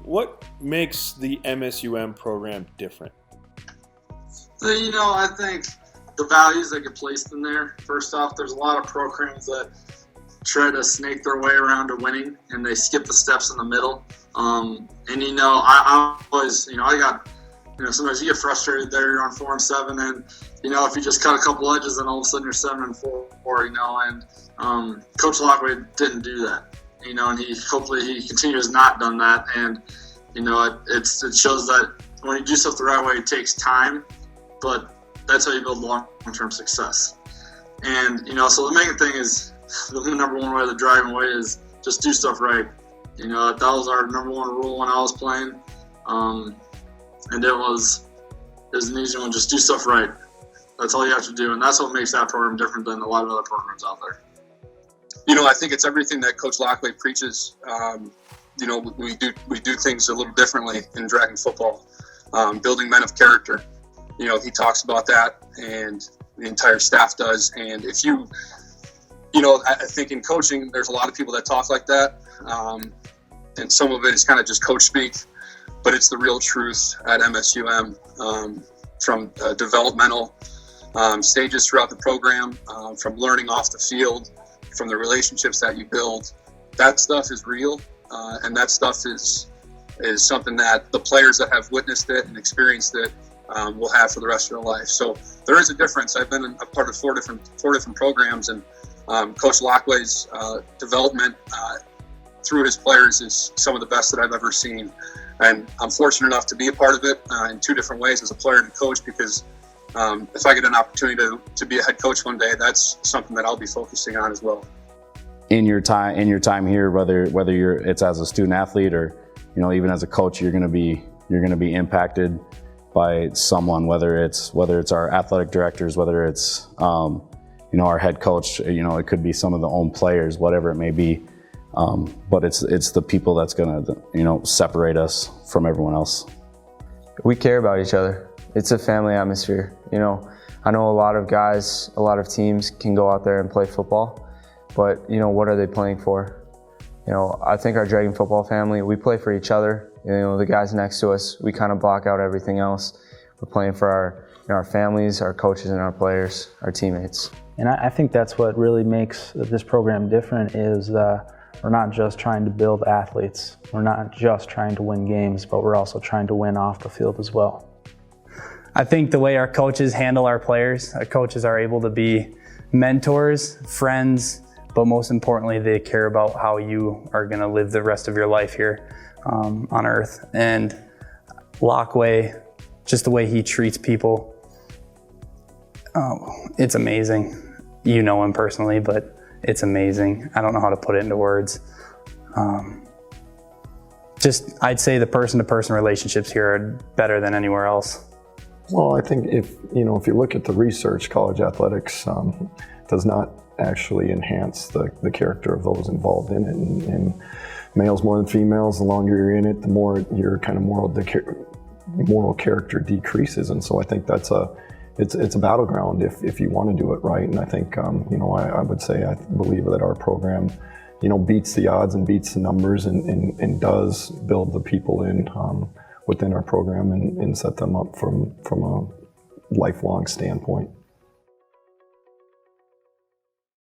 What makes the MSUM program different? I think the values that get placed in there. First off, there's a lot of programs that try to snake their way around to winning, and they skip the steps in the middle. I always, I got, sometimes you get frustrated there. You're on 4-7, and if you just cut a couple edges, then all of a sudden you're 7-4. And Coach Lockway didn't do that. And he continues not done that. And it shows that when you do stuff the right way, it takes time, but that's how you build long-term success. And so the main thing is, the number one way, the driving way, is just do stuff right. That was our number one rule when I was playing, and it was an easy one. Just do stuff right. That's all you have to do, and that's what makes that program different than a lot of other programs out there. I think it's everything that Coach Lockley preaches. We do things a little differently in Dragon football. Building men of character. He talks about that, and the entire staff does. And if you, I think in coaching, there's a lot of people that talk like that, and some of it is kind of just coach speak, but it's the real truth at MSUM. From developmental stages throughout the program, from learning off the field, from the relationships that you build, that stuff is real, and that stuff is something that the players that have witnessed it and experienced it will have for the rest of their life. So there is a difference. I've been a part of four different programs, and Coach Lockway's development through his players is some of the best that I've ever seen. And I'm fortunate enough to be a part of it in two different ways, as a player and a coach, because if I get an opportunity to be a head coach one day, that's something that I'll be focusing on as well. In your time here, whether it's as a student athlete or even as a coach, you're going to be impacted by someone, whether it's our athletic directors, whether it's our head coach, it could be some of the own players, whatever it may be. But it's the people that's going to separate us from everyone else. We care about each other. It's a family atmosphere. I know a lot of guys, a lot of teams can go out there and play football, but what are they playing for? I think our Dragon football family, we play for each other. The guys next to us, we kind of block out everything else. We're playing for our families, our coaches, and our players, our teammates. And I think that's what really makes this program different is we're not just trying to build athletes. We're not just trying to win games, but we're also trying to win off the field as well. I think the way our coaches handle our players, our coaches are able to be mentors, friends, but most importantly, they care about how you are going to live the rest of your life here on earth. And Lockway, just the way he treats people, it's amazing. You know him personally, but it's amazing. I don't know how to put it into words. I'd say the person-to-person relationships here are better than anywhere else. Well, I think if you look at the research, college athletics does not actually enhance the character of those involved in it. And males more than females, the longer you're in it, the more your kind of moral character decreases. And so I think it's a battleground if you want to do it right. And I think I would say I believe that our program beats the odds and beats the numbers and does build the people within our program and set them up from a lifelong standpoint.